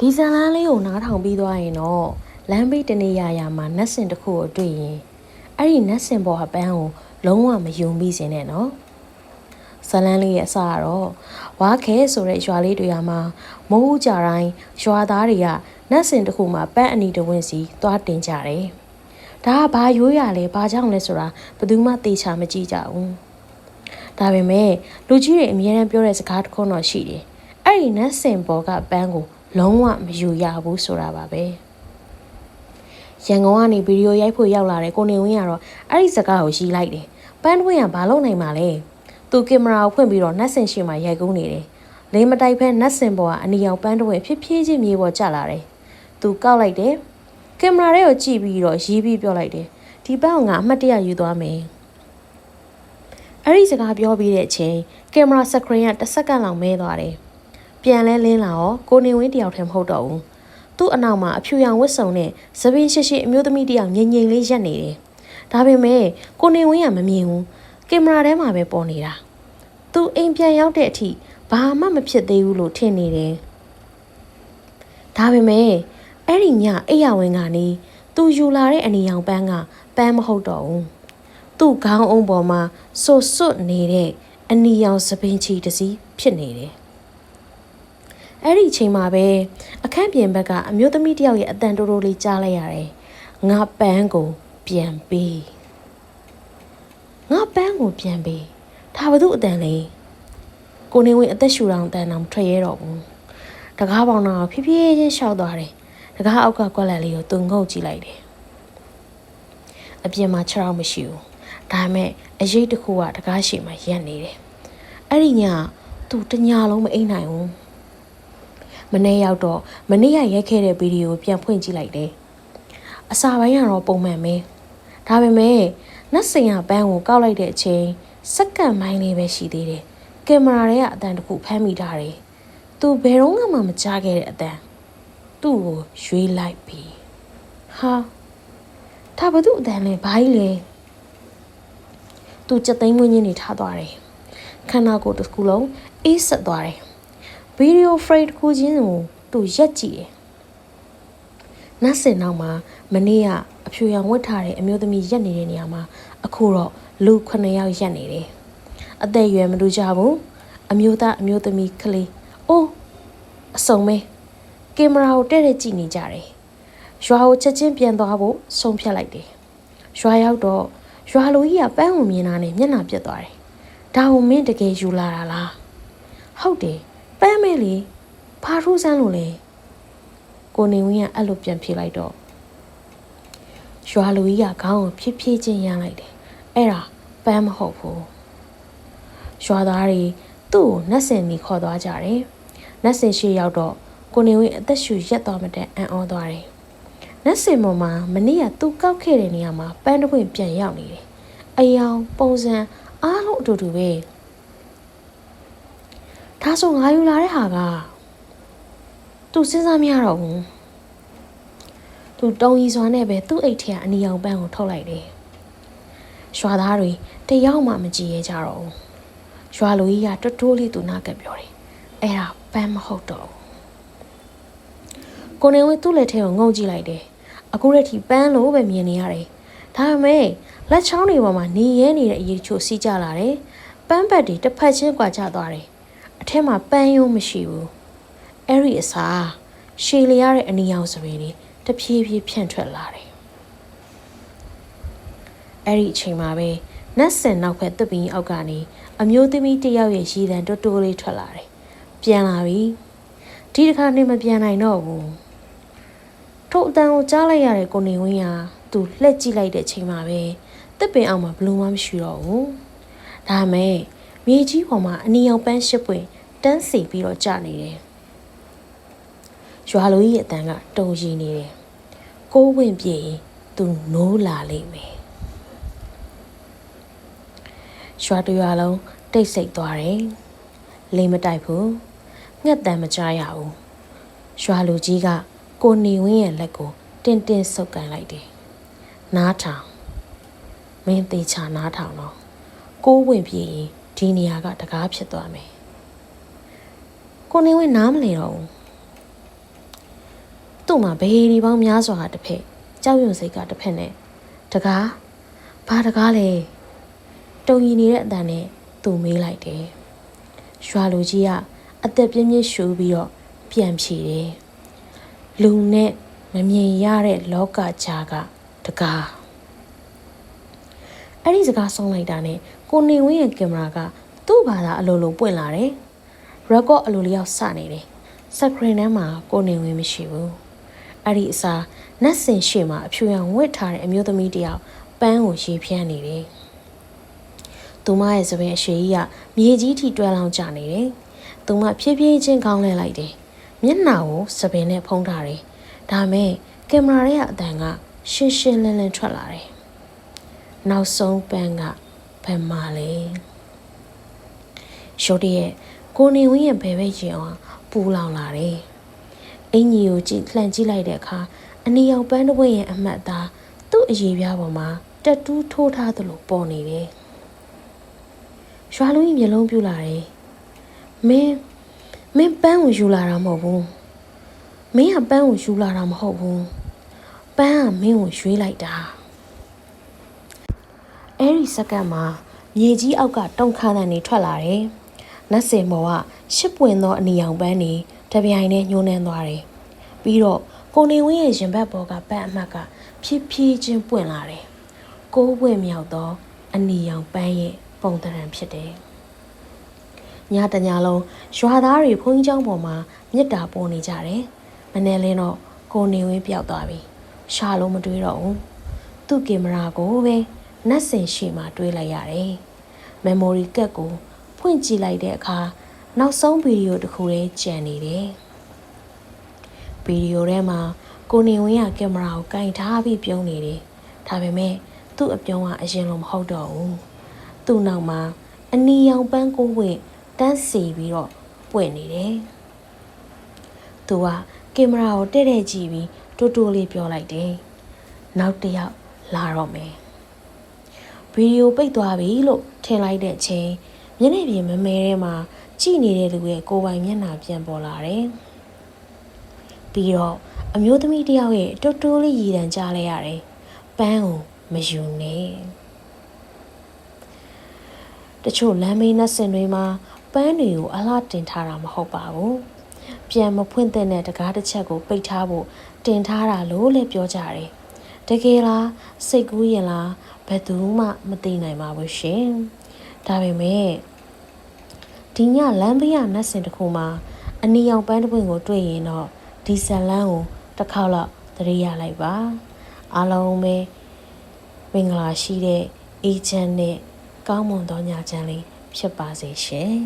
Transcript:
ဒီဇလန်းလေးကိုနားထောင်ပြီးသွားရင်တော့လမ်းဘေးတနေရာမှာနတ်စင်တစ်ခုကိုတွေ့ရင်အဲ့ဒီနတ်စင်ပေါ်ကပန်းကိုလုံးဝမယုံမိစေနဲ့နော်ဇလန်းလေးရဲ့အစကတော့ဝါခဲဆိုတဲ့ရွာလေးတွေမှာမိုးကြတိုင်းရွာသားတွေကနတ်စင်တစ်ခုမှာပန်းအနီတဝင်းစီသွားတင်ကြတယ်ဒါကဘာရိုးရလဲဘာကြောင့်လဲဆိုတာဘယ်သူမှသိချာမကြည့်ကြဘူးဒါပေမဲ့လူကြီးတွေအများအားပြောတဲ့စကားတစ်ခုတော့ရှိတယ်အဲ့ဒီနတ်စင်ပေါ်ကပန်းကိုလုံးဝမယူရဘူးဆိုတာပါပဲရန်ကုန်ကနေဗီဒီယိုရိုက်ဖို့ရောက်လာတဲ့ကိုနေဝင်းကတော့အဲ့ဒီစကားကိုရီးလိုက်တယ်ပန်းတွင်းကဘာလုပ်နိုင်မှာလဲသူကင်မရာကိုဖွင့်ပြီးတော့နတ်စင်ရှိမှရိုက်ကူးနေတယ်လေးမတိုက်ဖက်နတ်စင်ပေါ်ကအနီရောင်ပန်းတွင်းဖြည်းဖြည်းချင်းမြေပေါ်ကျလာတယ်သူကောက်လိုက်တယ်ကင်မရာထဲကိုကြည့်ပြီးတော့ရီးပြီးပြောလိုက်တယ်ဒီပန်းကိုငါအမှတ်တရယူသွားမယ်အဲ့ဒီစကားပြောပြီးတဲ့အချိန်ကင်မရာစကရင်ကတစ်စက္ကန့်လောက်မဲသွားတယ်ပြန်လဲလင်းလာတော့ကိုနေဝင်းတယောက်တည်းမဟုတ်တော့ဘူးသူ့အနောက်မှာအဖြူရောင်ဝတ်စုံနဲ့သပင်ရှိရှိအမျိုးသမီးတယောက်ငြိမ်ငြိမ်လေးရပ်နေတယ်ဒါပေမဲ့ကိုနေဝင်းကမမြင်ဘူးကင်မရာထဲမှာပဲပေါ်နေတာသူအိမ်ပြန်ရောက်တဲ့အထိဘာမှမဖြစ်သေးဘူးလို့ထင်နေတယ်ဒါပေမဲ့အဲ့ဒီညအိယာဝင်ကနေသူယူလာတဲ့အနီရောင်ပန်းကပန်းမဟုတ်တော့ဘူးသူ့ခေါင်းအုံးပေါ်မှာဆွတ်ဆွတ်နေတဲ့အနီရောင်သပင်ချီတစ်စီးဖြစ်နေတယ်အဲ့ဒီအချိန်မှာပဲအခန်းပြင်ဘက်ကအမျိုးသမီးတယောက်ရဲ့အတန်တိုးတိုးလေးကြားလိုက်ရတယ်။ငါပန်းကိုပြန်ပေး။ငါပန်းကိုပြန်ပေး။ဒါဘာလို့အတန်လဲ။ကိုနေဝင်အသက်ရှူတောင်အတန်တောင်ထွက်ရဲတော့ဘူး။တကားပေါင်တော့ဖြည်းဖြည်းချင်းရှောက်သွားတယ်။တကားအောက်ကကွက်လက်လေးကိုသူငုတ်ကြည့်လိုက်တယ်။အပြင်မှာခြေထောက်မရှိဘူး။ဒါပေမဲ့အရေးတစ်ခုကတကားရှိမှရက်နေတယ်။အဲ့ဒီညသူတညလုံးမအိပ်နိုင်ဘူး။မနေ့ရောက်တော့မနေ့ကရိုက်ခဲ့တဲ့ဗီဒီယိုပြန်ဖွင့်ကြည့်လိုက်တယ်။အစာပိုင်းကတော့ပုံမှန်ပဲ။ဒါပေမဲ့နတ်စင်ကပန်းကိုကောက်လိုက်တဲ့အချိန်စက္ကန့်ပိုင်းလေးပဲရှိသေးတယ်။ကင်မရာထဲကအတန်တစ်ခုဖမ်းမိထားတယ်။သူဘယ်တော့မှမကြားခဲ့တဲ့အတန်။သူ့ကိုရွေးလိုက်ပြီ။ဟာဒါဘာလို့အတန်လဲဘာကြီးလဲ။သူစက်သိမ်းမွေးညင်းနေထားသွားတယ်။ခန္ဓာကိုယ်တစ်ခုလုံးအေးဆက်သွားတယ်။ဗီဒီယိုဖရိတ်ကိုချင်းကိုသူရက်ကြည့်တယ်။နတ်စင်နောက်မှာမနေ့ကအဖြူရောင်ဝတ်ထားတဲ့အမျိုးသမီးရက်နေတဲ့နေရာမှာအခုတော့လူ9ယောက်ရက်နေတယ်။အသက်အရွယ်မတူကြဘူး။အမျိုးသားအမျိုးသမီးကလေး။အိုးအစုံပဲ။ကင်မရာကိုတဲ့ကြည့်နေကြတယ်။ရွာကိုချက်ချင်းပြန်သွားဖို့ဆုံးဖြတ်လိုက်တယ်။ရွာရောက်တော့ရွာလူကြီးကပန်းကိုမြင်တာနဲ့မျက်နှာပြတ်သွားတယ်။ဒါကိုမင်းတကယ်ယူလာတာလား။ဟုတ်တယ်ပန်းမဲလေဘာထူးဆန်းလို့လဲကိုနေဝင်းကအဲ့လိုပြန်ဖြေလိုက်တော့ရွာလူကြီးကခေါင်းကိုဖြည်းဖြည်းချင်းရမ်းလိုက်တယ်အဲ့ဒါပန်းမဟုတ်ဘူးရွာသားတွေသူ့ကိုနတ်စင်ကြီးခေါ်သွားကြတယ်နတ်စင်ရှိရောက်တော့ကိုနေဝင်းအသက်ရှူရက်သွားမတဲ့အံ့ဩသွားတယ်နတ်စင်ပေါ်မှာမနေ့ကသူကောက်ခဲ့တဲ့နေရာမှာပန်းတစ်ပွင့်ပြန်ရောက်နေတယ်အယောင်ပုံစံအားလုံးအတူတူပဲဒါဆိုငါယူလာတဲ့ဟာကသူစဉ်းစားမရတော့ဘူးသူတုံကြီးစွာနဲ့ပဲသူ့အိတ်ထဲကအနီရောင်ပန်းကိုထုတ်လိုက်တယ်ရွာသားတွေတယောက်မှမကြည့်ရကြတော့ဘူးရွာလူကြီးကတိုးလေးသူနာကပ်ပြောတယ်အဲ့ဒါပန်းမဟုတ်တော့ဘူးကိုနေဝင်းသူ့လက်ထဲကိုငုံကြည့်လိုက်တယ်အခုတည်းကပန်းလို့ပဲမြင်နေရတယ်ဒါပေမဲ့လက်ချောင်းတွေပေါ်မှာနေရဲနေတဲ့အရေးချို့စီးကြလာတယ်ပန်းပတ်တွေတစ်ဖက်ချင်းကွာကျသွားတယ်အထက်မှာပန်းယုံမရှိဘူးအဲ့ဒီအစားရှည်လျားတဲ့အနီရောင်စပင်တွေတဖြည်းဖြည်းဖြန့်ထွက်လာတယ်အဲ့ဒီအချိန်မှာပဲနတ်စင်နောက်ဖက်သစ်ပင်အောက်ကနေအမျိုးသမီးတစ်ယောက်ရဲ့ရည်တံတိုးတိုးလေးထွက်လာတယ်ပြန်လာပြီဒီတစ်ခါနေမပြန်နိုင်တော့ဘူးထို့အတန်ကိုကြားလိုက်ရတဲ့ကိုနေဝင်းကသူလှည့်ကြည့်လိုက်တဲ့အချိန်မှာပဲသစ်ပင်အောက်မှာဘလူးမှမရှိတော့ဘူးဒါမဲ့မြေကြီးပေါ်မှာအနီရောင်ပန်းရှစ်ပွင့်တန်းစီပြီးတော့ကြာနေတယ်ရွာလူကြီးရဲ့အတန်းကတုံရီနေတယ်ကိုးဝင်ပြေရင်သူနိုးလာလိမ့်မယ်ရွာတရွာလုံးတိတ်ဆိတ်သွားတယ်လိမ်မတိုက်ဘူးငှက်တန်မကြားရဘူးရွာလူကြီးကကိုနေဝင်းရဲ့လက်ကိုတင်းတင်းဆုပ်ကန်လိုက်တယ်နားထောင်မင်းသေးချာနားထောင်တော့ကိုးဝင်ပြေရင်ဒီနေရာကတကားဖြစ်သွားမယ်ကိုနေဝင်းနားမလဲတော့ဘူး သူ့မှာဘေးဒီပေါင်းများစွာတစ်ဖက်ကြောက်ရွံ့စိတ်ကတစ်ဖက်နဲ့တကားဘာတကားလဲတုံရီနေတဲ့အတန်နဲ့သူ့မေးလိုက်တယ်ရွာလူကြီးကအသက်ပြင်းပြင်းရှူပြီးတော့ပြန်ဖြေတယ်လူနဲ့မမြင်ရတဲ့လောကကြားကတကားအဲ့ဒီစကားဆုံးလိုက်တာနဲ့ကိုနေဝင်းရဲ့ကင်မရာကသူ့ဘာသာအလိုလိုပွင့်လာတယ်ရက်ကော့အလိုလျောက်စနေတယ်စကရင်ထဲမှာကိုနေဝင်းမရှိဘူးအဲ့ဒီအစားနတ်စင်ရှေ့မှာအဖြူရောင်ဝတ်ထားတဲ့အမျိုးသမီးတယောက်ပန်းကိုရေဖြန်းနေတယ်သူမရဲ့စပင်အရှိကြီးကမြေကြီးထိတွဲလောင်းကျနေတယ်သူမဖြည်းဖြည်းချင်းခေါင်းလဲလိုက်တယ်မျက်နှာကိုစပင်နဲ့ဖုံးထားတယ်ဒါမဲ့ကင်မရာရဲ့အတန်ကရှင်းရှင်းလင်းလင်းထွက်လာတယ်နောက်ဆုံးပန်းကဘယ်မှာလဲရုတ်တရက်ကိုနေဝင်းရဲ့ဘယ်ဘက်ရင်အောင်ပူလောင်လာတယ်အင်ကြီးကိုလှန်ကြည့်လိုက်တဲ့အခါအနီရောင်ပန်းတစ်ပွင့်ရဲ့အမှတ်အသားသူ့အရေးပြားပေါ်မှာတက်တူးထိုးထားသလိုပေါ်နေတယ်ရွာလူကြီးမျက်လုံးပြူလာတယ်မင်းပန်းကိုယူလာတာမဟုတ်ဘူးမင်းကပန်းကိုယူလာတာမဟုတ်ဘူးပန်းကမင်းကိုရွေးလိုက်တာအဲ့ဒီစက္ကန့်မှာမြေကြီးအောက်ကတုံခါတန်တွေထွက်လာတယ်နတ်စင်မော်ကရှစ်ပွင့်သောအနီရောင်ပန်းတွေတပြိုင်နဲ့ညှိုးနှမ်းသွားတယ်ပြီးတော့ကိုနေဝင်းရဲ့ရင်ဘတ်ပေါ်ကပန်းအမှတ်ကဖြည်းဖြည်းချင်းပွင့်လာတယ်ကိုးပွင့်မြောက်သောအနီရောင်ပန်းရဲ့ပုံသဏ္ဍာန်ဖြစ်တယ်ညတညလုံးရွာသားတွေဘုန်းကြီးကျောင်းပေါ်မှာမေတ္တာပို့နေကြတယ်မနေ့လင်းတော့ကိုနေဝင်းပျောက်သွားပြီရှာလို့မတွေးတော့ဘူးသူ့ကင်မရာကိုပဲနတ်စင်ရှေ့မှာတွေးလိုက်ရတယ်မက်မိုရီကတ်ကိုဖွင့်ကြည့်လိုက်တဲ့အခါနောက်ဆုံးဗီဒီယိုတစ်ခုလေးကျန်နေတယ်ဗီဒီယိုထဲမှာကိုနေဝင်းကကင်မရာကိုကင်ထားပြီးပြုံးနေတယ်ဒါပေမဲ့သူ့အပြုံးကအရင်လိုမဟုတ်တော့ဘူးသူ့နောက်မှာအနီရောင်ပန်းကိုဝင့်တန်းစီပြီးတော့ပွင့်နေတယ်သူကကင်မရာကိုတဲ့တဲ့ကြည့်ပြီးတိုးတိုးလေးပြောလိုက်တယ်နောက်တစ်ယောက်လာတော့မယ်ဗီဒီယိုပိတ်သွားပြီလို့ထင်လိုက်တဲ့ချိန်မျက်နှာပြင်မမဲထဲမှာကြည့်နေတဲ့လူရဲ့ကိုယ်ပိုင်မျက်နှာပြန်ပေါ်လာတယ်ပြီးတော့အမျိုးသမီးတစ်ယောက်ရဲ့တိုးတိုးလေးရည်တံကြားလိုက်ရတယ်ပန်းကိုမယူနဲ့တချို့လမ်းမေးနှက်စင်တွေမှာပန်းတွေကိုအလှတင်ထားတာမဟုတ်ပါဘူးပြန်မဖွင့်တဲ့တကားတစ်ချက်ကိုပိတ်ထားဖို့တင်ထားတာလို့လည်းပြောကြတယ်တကယ်လားစိတ်ကူးရင်လားဘယ်သူမှမသိနိုင်ပါဘူးရှင်ဒါပေမဲ့ဒီညလမ်းဘေးကနှက်စင်တစ်ခုမှာအနီရောင်ပန်းတစ်ပွင့်ကိုတွေ့ရင်တော့ဒီဇလန်းကိုတစ်ခေါက်လောက်သတိရလိုက်ပါအားလုံးပဲမင်္ဂလာရှိတဲ့အေးချမ်းတဲ့ကောင်းမွန်သောညချမ်းလေးဖြစ်ပါစေရှင်